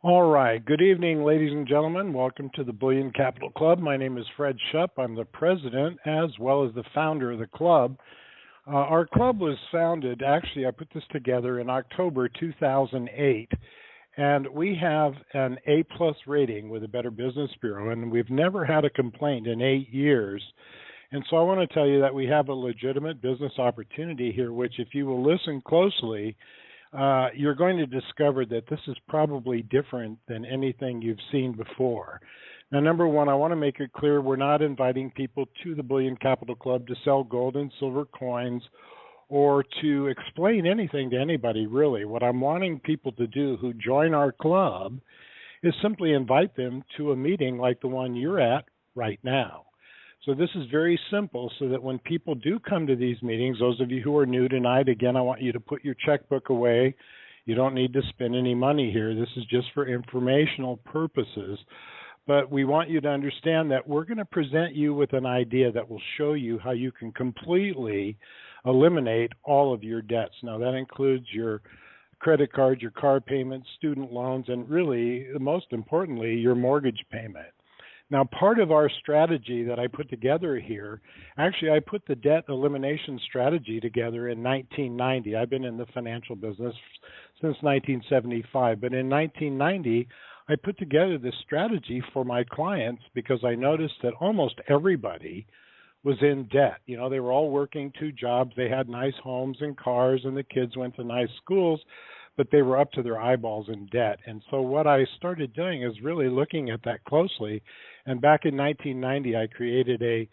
All right. Good evening, ladies and gentlemen. Welcome to the Bullion Capital Club. My name is Fred Shupp. I'm the president as well as the founder of the club. Our club was founded, actually, I put this together in October 2008, and we have an A-plus rating with the Better Business Bureau, and we've never had a complaint in 8 years. And so I want to tell you that we have a legitimate business opportunity here, which if you will listen closely, you're going to discover that this is probably different than anything you've seen before. Now, number one, I want to make it clear we're not inviting people to the Bullion Capital Club to sell gold and silver coins or to explain anything to anybody, really. What I'm wanting people to do who join our club is simply invite them to a meeting like the one you're at right now. So this is very simple so that when people do come to these meetings, those of you who are new tonight, again, I want you to put your checkbook away. You don't need to spend any money here. This is just for informational purposes. But we want you to understand that we're going to present you with an idea that will show you how you can completely eliminate all of your debts. Now, that includes your credit cards, your car payments, student loans, and really, most importantly, your mortgage payment. Now, part of our strategy that I put together here, actually, I put the debt elimination strategy together in 1990. I've been in the financial business since 1975, but in 1990, I put together this strategy for my clients because I noticed that almost everybody was in debt. You know, they were all working 2 jobs, they had nice homes and cars, and the kids went to nice schools, but they were up to their eyeballs in debt. And so what I started doing is really looking at that closely. And back in 1990, I created a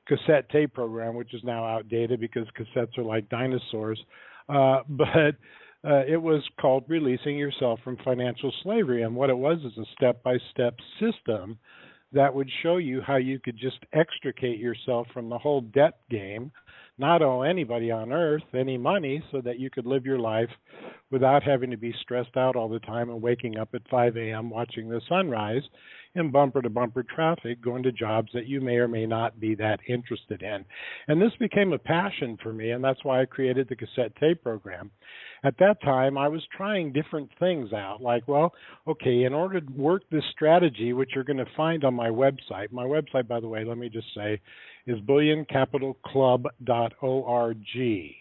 cassette tape program, which is now outdated because cassettes are like dinosaurs. But it was called Releasing Yourself from Financial Slavery. And what it was is a step-by-step system that would show you how you could just extricate yourself from the whole debt game, not owe anybody on earth any money, so that you could live your life without having to be stressed out all the time and waking up at 5 a.m. watching the sunrise in bumper-to-bumper traffic going to jobs that you may or may not be that interested in. And this became a passion for me, and that's why I created the cassette tape program. At that time, I was trying different things out, like, well, okay, in order to work this strategy, which you're going to find on my website, by the way, let me just say, is bullioncapitalclub.org.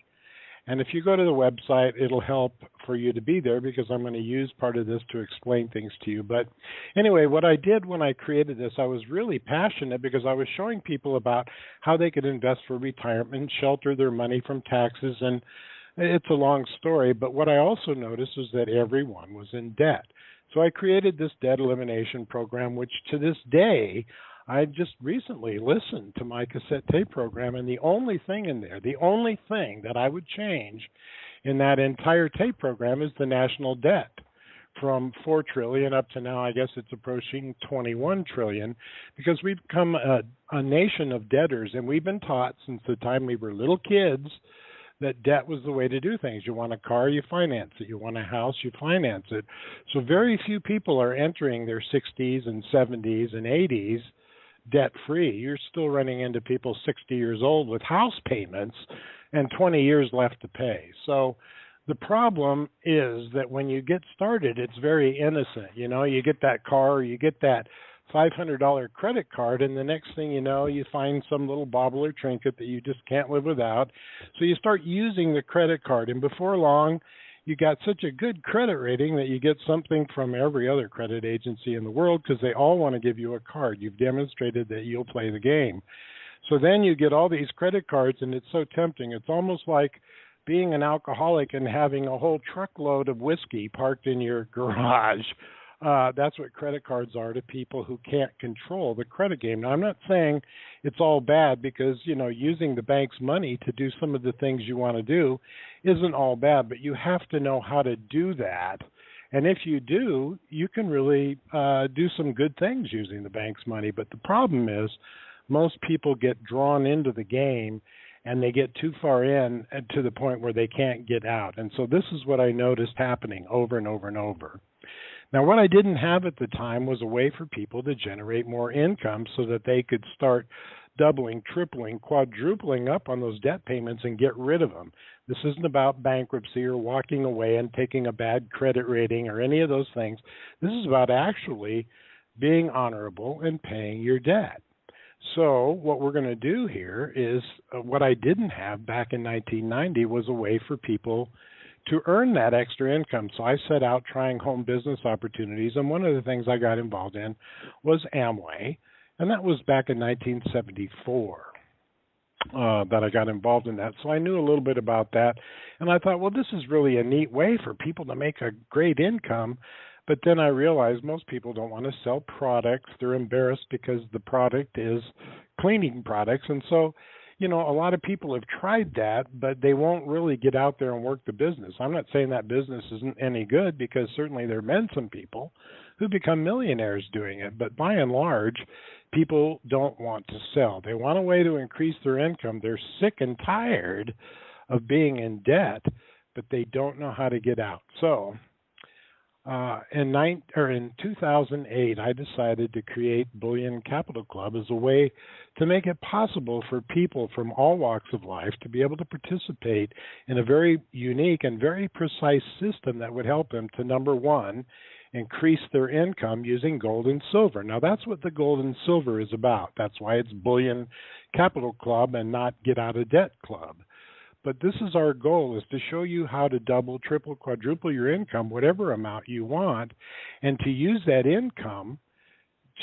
And if you go to the website, it'll help for you to be there because I'm going to use part of this to explain things to you. But anyway, what I did when I created this, I was really passionate because I was showing people about how they could invest for retirement, shelter their money from taxes, and it's a long story. But what I also noticed was that everyone was in debt. So I created this debt elimination program, which to this day, I just recently listened to my cassette tape program, and the only thing in there, the only thing that I would change in that entire tape program is the national debt from $4 trillion up to now, I guess it's approaching $21 trillion, because we've become a nation of debtors, and we've been taught since the time we were little kids that debt was the way to do things. You want a car, you finance it. You want a house, you finance it. So very few people are entering their 60s and 70s and 80s debt-free. You're still running into people 60 years old with house payments and 20 years left to pay. So the problem is that when you get started, it's very innocent. You know, you get that car, or you get that $500 credit card, and the next thing you know, you find some little bauble or trinket that you just can't live without. So you start using the credit card, and before long, you got such a good credit rating that you get something from every other credit agency in the world because they all want to give you a card. You've demonstrated that you'll play the game. So then you get all these credit cards, and it's so tempting. It's almost like being an alcoholic and having a whole truckload of whiskey parked in your garage. That's what credit cards are to people who can't control the credit game. Now, I'm not saying it's all bad because, you know, using the bank's money to do some of the things you want to do isn't all bad, but you have to know how to do that. And if you do, you can really do some good things using the bank's money. But the problem is most people get drawn into the game and they get too far in to the point where they can't get out. And so this is what I noticed happening over and over and over. Now, what I didn't have at the time was a way for people to generate more income so that they could start doubling, tripling, quadrupling up on those debt payments and get rid of them. This isn't about bankruptcy or walking away and taking a bad credit rating or any of those things. This is about actually being honorable and paying your debt. So what we're going to do here is what I didn't have back in 1990 was a way for people to earn that extra income. So I set out trying home business opportunities, and one of the things I got involved in was Amway, and that was back in 1974 that I got involved in that. So I knew a little bit about that, and I thought, well, this is really a neat way for people to make a great income. But then I realized most people don't want to sell products. They're embarrassed because the product is cleaning products. And so, you know, a lot of people have tried that, but they won't really get out there and work the business. I'm not saying that business isn't any good, because certainly there have been some people who become millionaires doing it. But by and large, people don't want to sell. They want a way to increase their income. They're sick and tired of being in debt, but they don't know how to get out. So in 2008, I decided to create Bullion Capital Club as a way to make it possible for people from all walks of life to be able to participate in a very unique and very precise system that would help them to, number one, increase their income using gold and silver. Now, that's what the gold and silver is about. That's why it's Bullion Capital Club and not Get Out of Debt Club. But this is our goal, is to show you how to double, triple, quadruple your income, whatever amount you want, and to use that income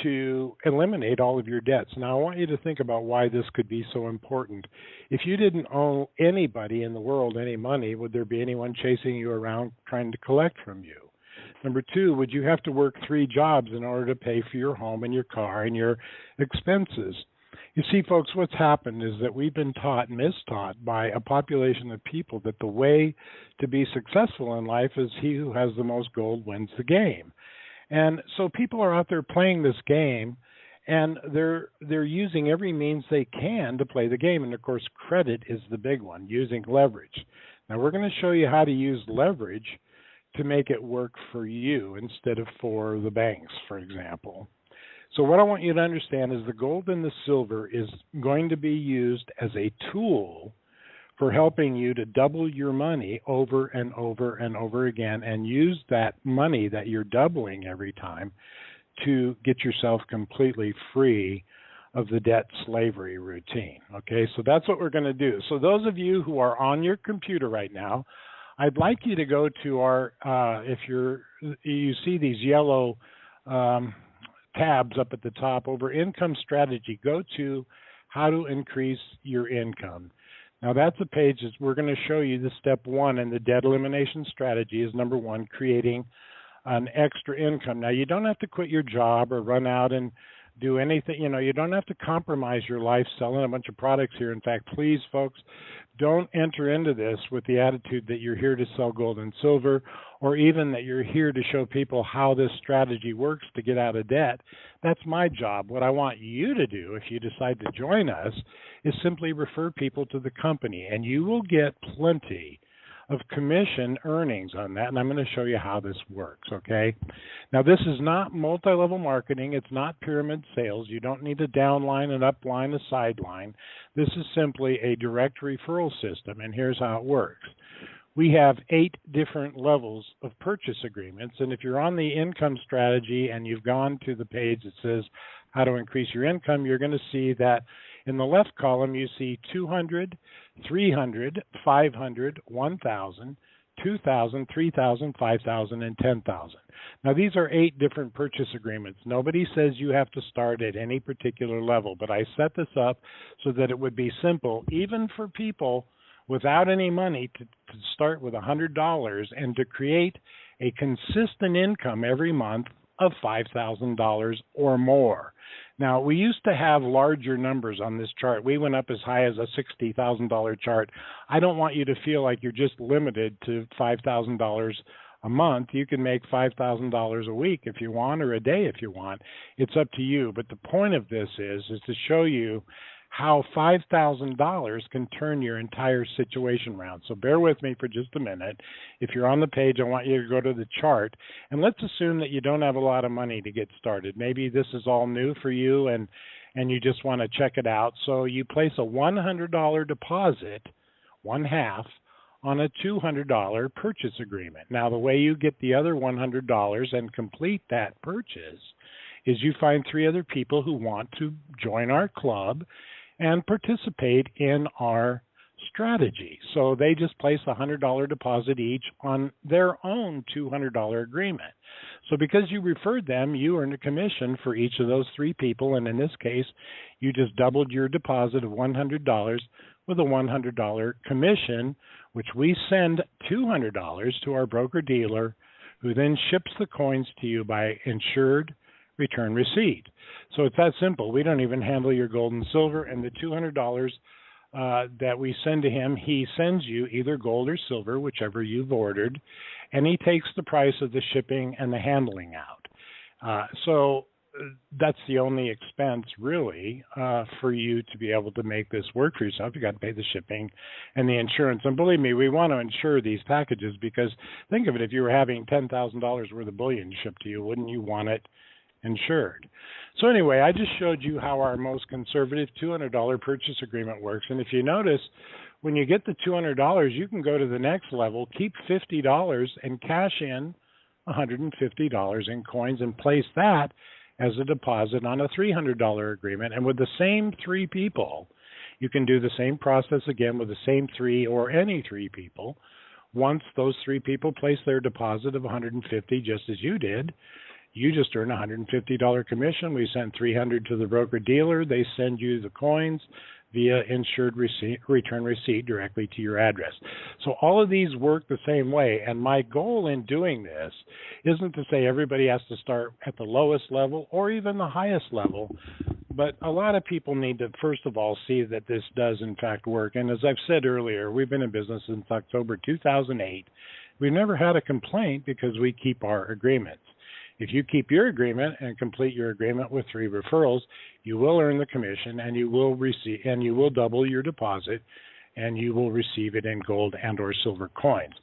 to eliminate all of your debts. Now, I want you to think about why this could be so important. If you didn't owe anybody in the world any money, would there be anyone chasing you around trying to collect from you? Number two, would you have to work 3 jobs in order to pay for your home and your car and your expenses? You see, folks, what's happened is that we've been taught, mistaught by a population of people, that the way to be successful in life is he who has the most gold wins the game. And so people are out there playing this game, and they're using every means they can to play the game. And, of course, credit is the big one, using leverage. Now, we're going to show you how to use leverage to make it work for you instead of for the banks, for example. So what I want you to understand is the gold and the silver is going to be used as a tool for helping you to double your money over and over and over again, and use that money that you're doubling every time to get yourself completely free of the debt slavery routine. Okay, so that's what we're going to do. So those of you who are on your computer right now, I'd like you to go to our, if you see these yellow tabs up at the top over income strategy, go to how to increase your income. Now that's a page that we're going to show you the step 1 in the debt elimination strategy is, number 1, creating an extra income. Now you don't have to quit your job or run out and do anything. You know, you don't have to compromise your life selling a bunch of products here. In fact, please, folks, don't enter into this with the attitude that you're here to sell gold and silver, or even that you're here to show people how this strategy works to get out of debt. That's my job. What I want you to do, if you decide to join us, is simply refer people to the company, and you will get plenty of commission earnings on that, and I'm going to show you how this works, okay? Now, this is not multi-level marketing. It's not pyramid sales. You don't need a downline, an upline, a sideline. This is simply a direct referral system, and here's how it works. We have 8 different levels of purchase agreements, and if you're on the income strategy and you've gone to the page that says how to increase your income, you're going to see that in the left column you see 200, 300, 500, 1,000, 2,000, 3,000, 5,000, and 10,000. Now these are 8 different purchase agreements. Nobody says you have to start at any particular level, but I set this up so that it would be simple, even for people without any money, to start with $100 and to create a consistent income every month of $5,000 or more. Now, we used to have larger numbers on this chart. We went up as high as a $60,000 chart. I don't want you to feel like you're just limited to $5,000 a month. You can make $5,000 a week if you want, or a day if you want. It's up to you. But the point of this is to show you how $5,000 can turn your entire situation around. So bear with me for just a minute. If you're on the page, I want you to go to the chart, and let's assume that you don't have a lot of money to get started. Maybe this is all new for you, and and you just want to check it out. So you place a $100 deposit, one half, on a $200 purchase agreement. Now, the way you get the other $100 and complete that purchase is you find 3 other people who want to join our club and participate in our strategy. So they just place a $100 deposit each on their own $200 agreement. So because you referred them, you earned a commission for each of those 3 people, and in this case, you just doubled your deposit of $100 with a $100 commission, which we send $200 to our broker-dealer, who then ships the coins to you by insured return receipt. So it's that simple. We don't even handle your gold and silver, and the $200 that we send to him, he sends you either gold or silver, whichever you've ordered, and he takes the price of the shipping and the handling out. So that's the only expense, really, for you to be able to make this work for yourself. You got to pay the shipping and the insurance. And believe me, we want to insure these packages because think of it, if you were having $10,000 worth of bullion shipped to you, wouldn't you want it insured? So anyway, I just showed you how our most conservative $200 purchase agreement works. And if you notice, when you get the $200, you can go to the next level, keep $50 and cash in $150 in coins and place that as a deposit on a $300 agreement. And with the same 3 people, you can do the same process again with the same 3 or any 3 people. Once those 3 people place their deposit of $150, just as you did, you just earn a $150 commission. We send $300 to the broker-dealer. They send you the coins via insured return receipt directly to your address. So all of these work the same way, and my goal in doing this isn't to say everybody has to start at the lowest level or even the highest level, but a lot of people need to, first of all, see that this does in fact work. And as I've said earlier, we've been in business since October 2008. We've never had a complaint because we keep our agreements. If you keep your agreement and complete your agreement with 3 referrals, you will earn the commission and you will receive, and you will double your deposit, and you will receive it in gold and or silver coins.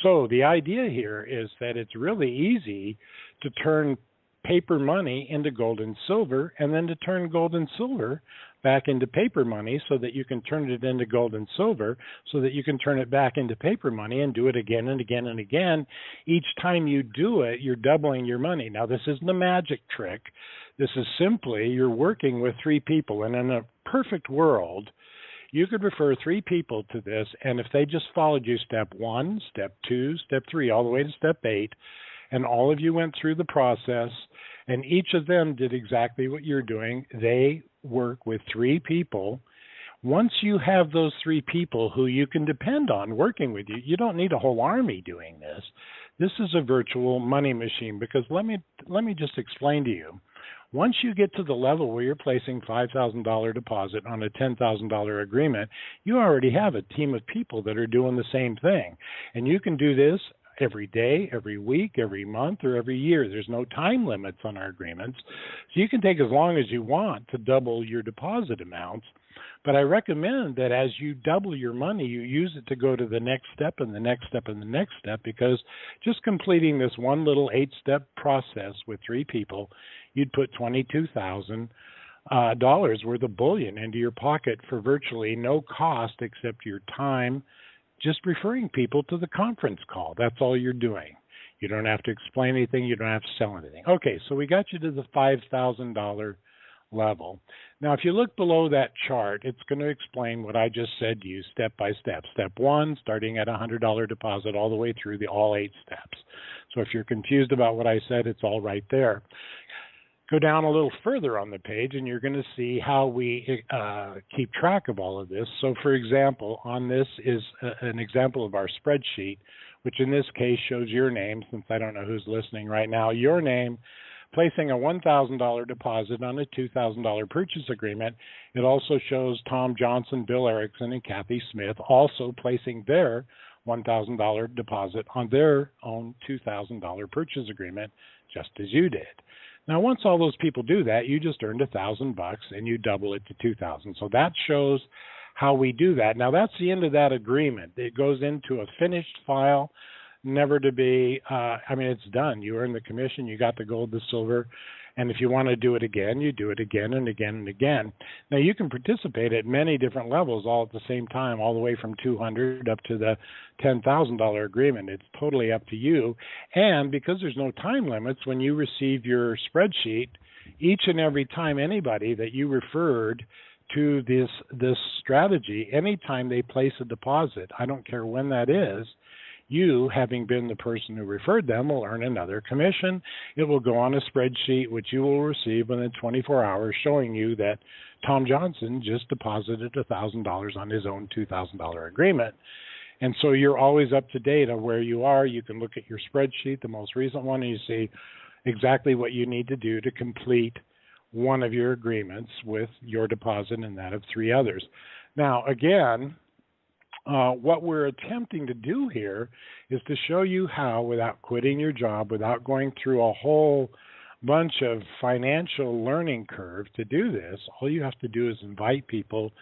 So the idea here is that it's really easy to turn paper money into gold and silver, and then to turn gold and silver back into paper money so that you can turn it into gold and silver, so that you can turn it back into paper money and do it again and again and again. Each time you do it, you're doubling your money. Now, this isn't a magic trick. This is simply you're working with 3 people, and in a perfect world, you could refer 3 people to this, and if they just followed you step 1, step 2, step 3, all the way to step 8, and all of you went through the process, and each of them did exactly what you're doing. They work with 3 people. Once you have those 3 people who you can depend on working with you, you don't need a whole army doing this. This is a virtual money machine, because let me just explain to you. Once you get to the level where you're placing $5,000 deposit on a $10,000 agreement, you already have a team of people that are doing the same thing. And you can do this every day, every week, every month, or every year. There's no time limits on our agreements. So you can take as long as you want to double your deposit amounts. But I recommend that as you double your money, you use it to go to the next step and the next step and the next step, because just completing this one little 8-step process with 3 people, you'd put $22,000 worth of bullion into your pocket for virtually no cost except your time, just referring people to the conference call. That's all you're doing. You don't have to explain anything. You don't have to sell anything. Okay, so we got you to the $5,000 level. Now, if you look below that chart, it's going to explain what I just said to you step by step. Step 1, starting at a $100 deposit all the way through all 8 steps. So if you're confused about what I said, it's all right there. Go down a little further on the page, and you're going to see how we keep track of all of this. So, for example, on this is an example of our spreadsheet, which in this case shows your name, since I don't know who's listening right now, your name, placing a $1,000 deposit on a $2,000 purchase agreement. It also shows Tom Johnson, Bill Erickson, and Kathy Smith also placing their $1,000 deposit on their own $2,000 purchase agreement, just as you did. Now, once all those people do that, you just earned $1,000 and you double it to $2,000. So that shows how we do that. Now, that's the end of that agreement. It goes into a finished file, never to be, it's done. You earned the commission, you got the gold, the silver, And if you want to do it again, you do it again and again and again. Now, you can participate at many different levels all at the same time, all the way from $200 up to the $10,000 agreement. It's totally up to you. And because there's no time limits, when you receive your spreadsheet, each and every time anybody that you referred to this strategy, anytime they place a deposit, I don't care when that is, you, having been the person who referred them, will earn another commission. It will go on a spreadsheet, which you will receive within 24 hours, showing you that Tom Johnson just deposited $1,000 on his own $2,000 agreement. And so you're always up to date on where you are. You can look at your spreadsheet, the most recent one, and you see exactly what you need to do to complete one of your agreements with your deposit and that of 3 others. Now, again, what we're attempting to do here is to show you how, without quitting your job, without going through a whole bunch of financial learning curve to do this, all you have to do is invite people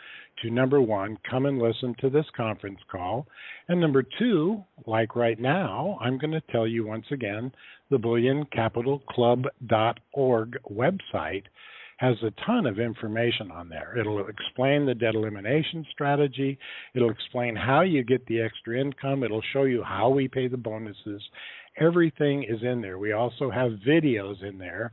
to, number one, come and listen to this conference call, and number two, like right now, I'm going to tell you once again, the BullionCapitalClub.org website has a ton of information on there. It'll explain the debt elimination strategy. It'll explain how you get the extra income. It'll show you how we pay the bonuses. Everything is in there. We also have videos in there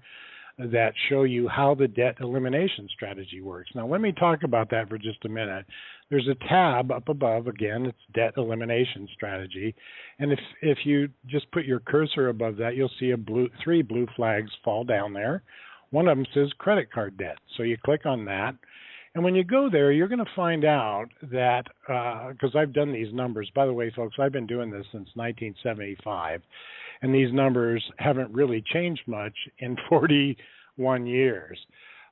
that show you how the debt elimination strategy works. Now, let me talk about that for just a minute. There's a tab up above. Again, it's debt elimination strategy. And if you just put your cursor above that, you'll see 3 blue flags fall down there. One of them says credit card debt. So you click on that. And when you go there, you're going to find out that, because I've done these numbers. By the way, folks, I've been doing this since 1975. And these numbers haven't really changed much in 41 years.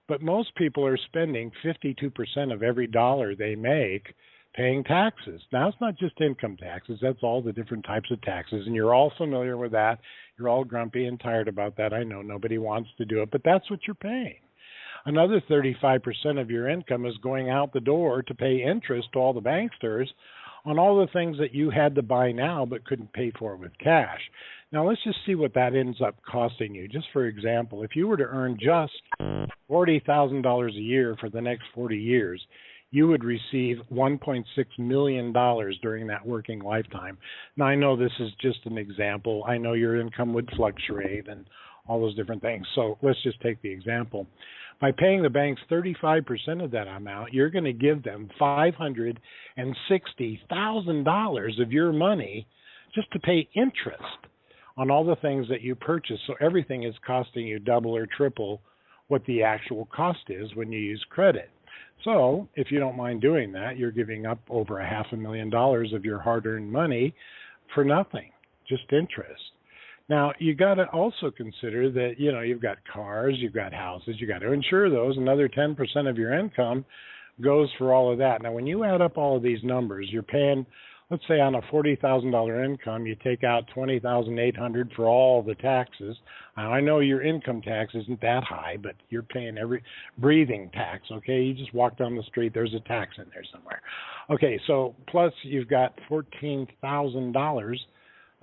But most people are spending 52% of every dollar they make paying taxes. Now, it's not just income taxes. That's all the different types of taxes. And you're all familiar with that. You're all grumpy and tired about that. I know nobody wants to do it, but that's what you're paying. Another 35% of your income is going out the door to pay interest to all the banksters on all the things that you had to buy now but couldn't pay for with cash. Now, let's just see what that ends up costing you. Just for example, if you were to earn just $40,000 a year for the next 40 years, you would receive $1.6 million during that working lifetime. Now, I know this is just an example. I know your income would fluctuate and all those different things. So let's just take the example. By paying the banks 35% of that amount, you're going to give them $560,000 of your money just to pay interest on all the things that you purchase. So everything is costing you double or triple what the actual cost is when you use credit. So if you don't mind doing that, you're giving up over $500,000 of your hard-earned money for nothing, just interest. Now, you got to also consider that, you've got cars, you've got houses, you got to insure those. Another 10% of your income goes for all of that. Now, when you add up all of these numbers, you're paying, let's say on a $40,000 income, you take out $20,800 for all the taxes. Now, I know your income tax isn't that high, but you're paying every breathing tax, okay? You just walk down the street, there's a tax in there somewhere. Okay, so plus you've got $14,000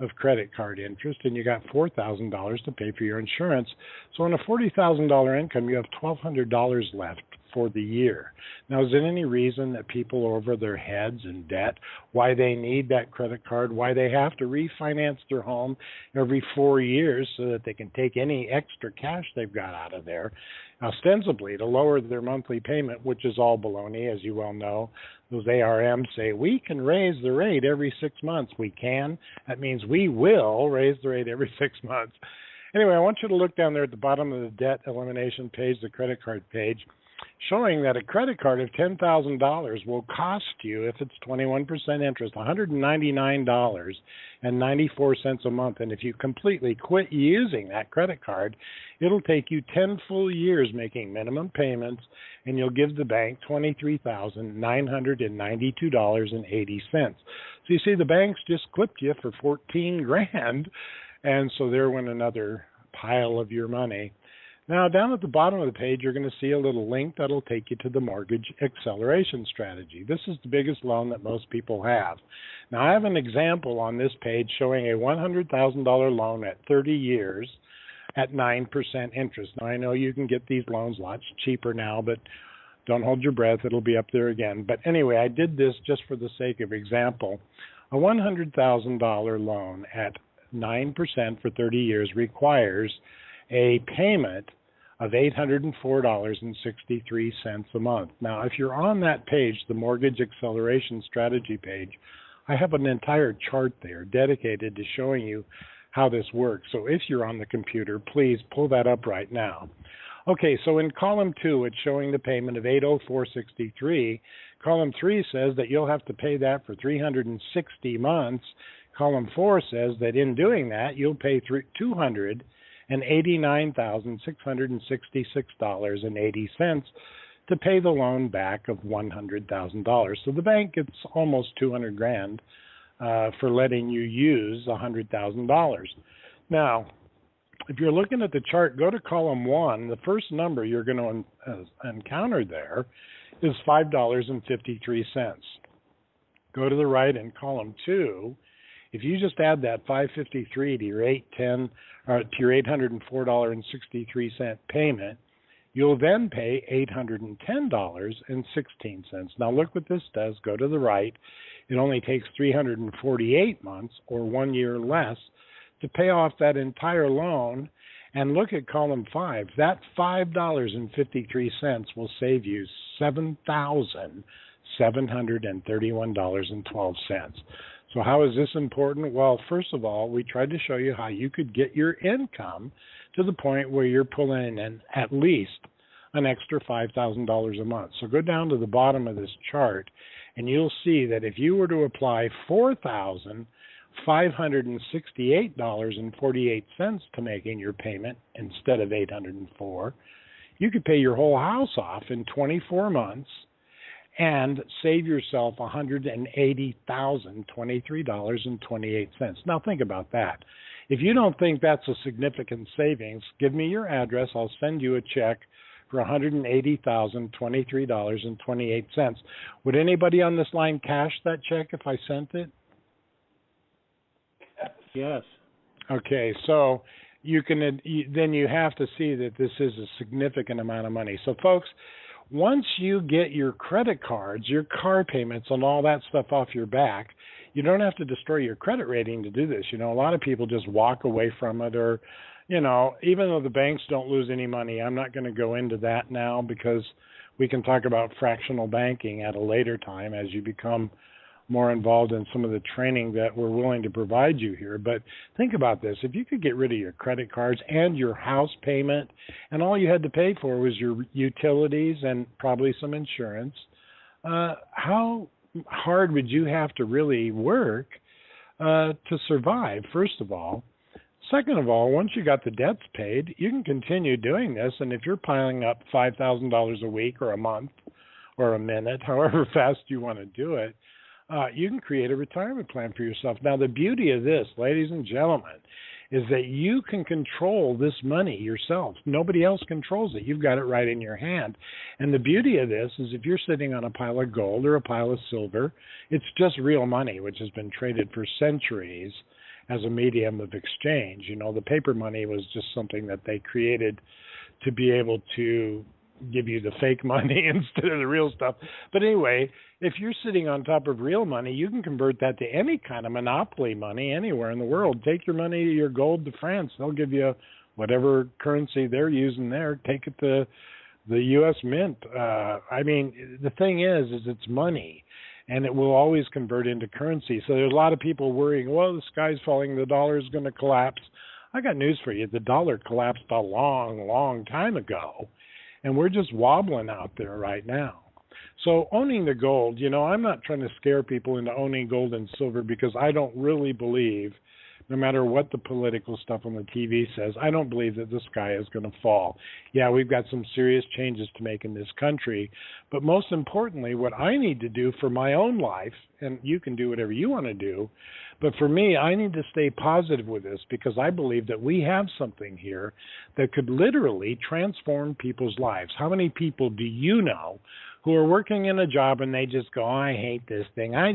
of credit card interest, and you got $4,000 to pay for your insurance. So on a $40,000 income, you have $1,200 left for the year. Now, is there any reason that people are over their heads in debt, why they need that credit card, why they have to refinance their home every 4 years so that they can take any extra cash they've got out of there, ostensibly to lower their monthly payment, which is all baloney, as you well know. Those ARMs say, we can raise the rate every 6 months. We can. That means we will raise the rate every 6 months. Anyway, I want you to look down there at the bottom of the debt elimination page, the credit card page, showing that a credit card of $10,000 will cost you, if it's 21% interest, $199.94 a month. And if you completely quit using that credit card, it'll take you 10 full years making minimum payments, and you'll give the bank $23,992.80. So you see, the banks just clipped you for $14,000, and so there went another pile of your money. Now, down at the bottom of the page, you're going to see a little link that'll take you to the mortgage acceleration strategy. This is the biggest loan that most people have. Now, I have an example on this page showing a $100,000 loan at 30 years at 9% interest. Now, I know you can get these loans lots cheaper now, but don't hold your breath. It'll be up there again. But anyway, I did this just for the sake of example. A $100,000 loan at 9% for 30 years requires a payment of $804.63 a month. Now, if you're on that page, the Mortgage Acceleration Strategy page, I have an entire chart there dedicated to showing you how this works. So if you're on the computer, please pull that up right now. Okay, so in column 2, it's showing the payment of $804.63. Column 3 says that you'll have to pay that for 360 months. Column 4 says that in doing that, you'll pay $289,666.80 to pay the loan back of $100,000. So the bank gets almost $200,000 for letting you use $100,000. Now, if you're looking at the chart, go to column 1. The first number you're going to encounter there is $5.53. Go to the right in column 2. If you just add that $5.53 to your $804.63 payment, you'll then pay $810.16. Now look what this does. Go to the right. It only takes 348 months, or 1 year less, to pay off that entire loan. And look at column 5. That $5.53 will save you $7,731.12. So how is this important? Well, first of all, we tried to show you how you could get your income to the point where you're pulling in at least an extra $5,000 a month. So go down to the bottom of this chart, and you'll see that if you were to apply $4,568.48 to making your payment instead of $804, you could pay your whole house off in 24 months and save yourself $180,023.28. Now think about that. If you don't think that's a significant savings, give me your address. I'll send you a check for $180,023.28. Would anybody on this line cash that check if I sent it? Yes. Okay, so you can then you have to see that this is a significant amount of money. So folks, once you get your credit cards, your car payments, and all that stuff off your back, you don't have to destroy your credit rating to do this. You know, a lot of people just walk away from it, or, you know, even though the banks don't lose any money, I'm not going to go into that now because we can talk about fractional banking at a later time as you become more involved in some of the training that we're willing to provide you here. But think about this. If you could get rid of your credit cards and your house payment, and all you had to pay for was your utilities and probably some insurance, how hard would you have to really work to survive, first of all? Second of all, once you got the debts paid, you can continue doing this. And if you're piling up $5,000 a week or a month or a minute, however fast you want to do it, you can create a retirement plan for yourself. Now, the beauty of this, ladies and gentlemen, is that you can control this money yourself. Nobody else controls it. You've got it right in your hand. And the beauty of this is if you're sitting on a pile of gold or a pile of silver, it's just real money, which has been traded for centuries as a medium of exchange. You know, the paper money was just something that they created to be able to give you the fake money instead of the real stuff. But anyway, if you're sitting on top of real money, you can convert that to any kind of monopoly money anywhere in the world. Take your money, your gold to France. They'll give you whatever currency they're using there. Take it to the U.S. Mint. I mean, the thing is it's money, and it will always convert into currency. So there's a lot of people worrying, well, the sky's falling, the dollar is going to collapse. I got news for you. The dollar collapsed a long, long time ago, and we're just wobbling out there right now. So owning the gold, you know, I'm not trying to scare people into owning gold and silver because I don't really believe, no matter what the political stuff on the TV says, I don't believe that the sky is going to fall. Yeah, we've got some serious changes to make in this country, but most importantly, what I need to do for my own life, and you can do whatever you want to do, but for me, I need to stay positive with this because I believe that we have something here that could literally transform people's lives. How many people do you know who are working in a job and they just go, I hate this thing. I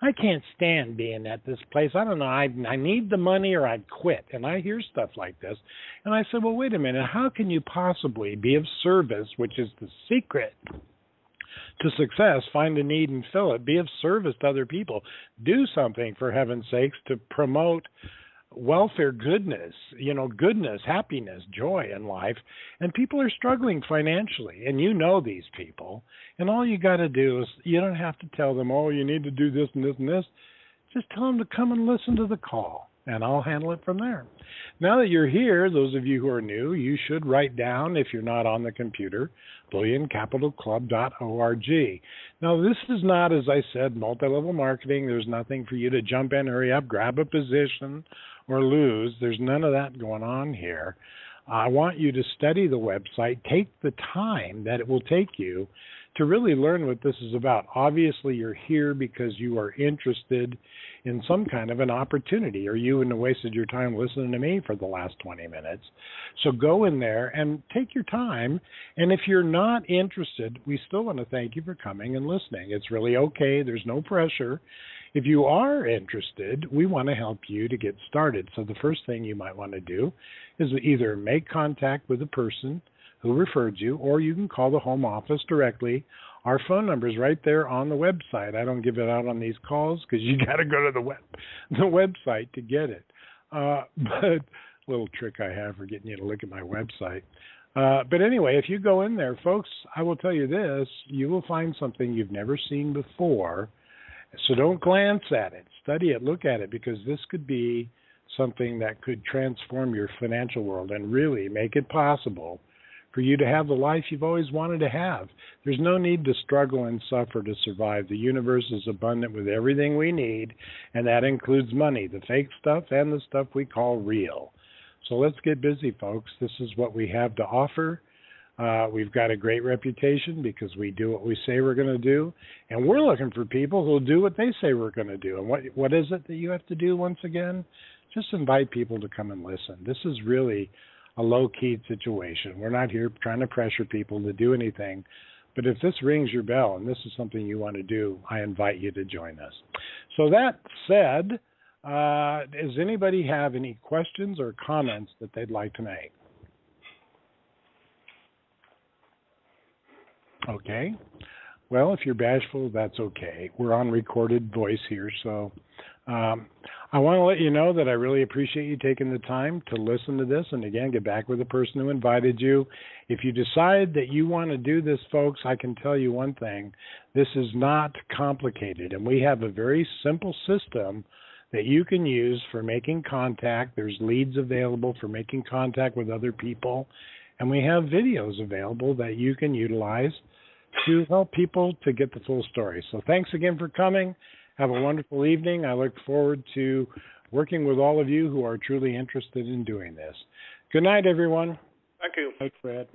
I can't stand being at this place. I don't know. I need the money or I'd quit. And I hear stuff like this. And I said, well, wait a minute. How can you possibly be of service, which is the secret to success? Find a need and fill it. Be of service to other people. Do something, for heaven's sakes, to promote welfare, goodness, happiness, joy in life. And people are struggling financially, and you know these people. And all you got to do is, you don't have to tell them, oh, you need to do this and this and this. Just tell them to come and listen to the call, and I'll handle it from there. Now that you're here, those of you who are new, you should write down, if you're not on the computer, bullioncapitalclub.org. Now, this is not, as I said, multi-level marketing. There's nothing for you to jump in, hurry up, grab a position, or lose. There's none of that going on here. I want you to study the website. Take the time that it will take you to really learn what this is about. Obviously, you're here because you are interested in some kind of an opportunity, or you wouldn't have wasted your time listening to me for the last 20 minutes. So go in there and take your time. And if you're not interested, we still want to thank you for coming and listening. It's really okay. There's no pressure. If you are interested, we want to help you to get started. So the first thing you might want to do is either make contact with the person who referred you, or you can call the home office directly. Our phone number is right there on the website. I don't give it out on these calls because you got to go to the website to get it. But little trick I have for getting you to look at my website. But anyway, if you go in there, folks, I will tell you this, you will find something you've never seen before. So don't glance at it. Study it. Look at it, because this could be something that could transform your financial world and really make it possible for you to have the life you've always wanted to have. There's no need to struggle and suffer to survive. The universe is abundant with everything we need, and that includes money, the fake stuff and the stuff we call real. So let's get busy, folks. This is what we have to offer. We've got a great reputation because we do what we say we're going to do, and we're looking for people who will do what they say we're going to do. And what is it that you have to do once again? Just invite people to come and listen. This is really a low-key situation. We're not here trying to pressure people to do anything. But if this rings your bell and this is something you want to do, I invite you to join us. So that said, does anybody have any questions or comments that they'd like to make? Okay. Well, if you're bashful, that's okay. We're on recorded voice here, so I want to let you know that I really appreciate you taking the time to listen to this, and again, get back with the person who invited you. If you decide that you want to do this, folks, I can tell you one thing. This is not complicated, and we have a very simple system that you can use for making contact. There's leads available for making contact with other people, and we have videos available that you can utilize to help people to get the full story. So thanks again for coming. Have a wonderful evening. I look forward to working with all of you who are truly interested in doing this. Good night, everyone. Thank you. Thanks, Fred.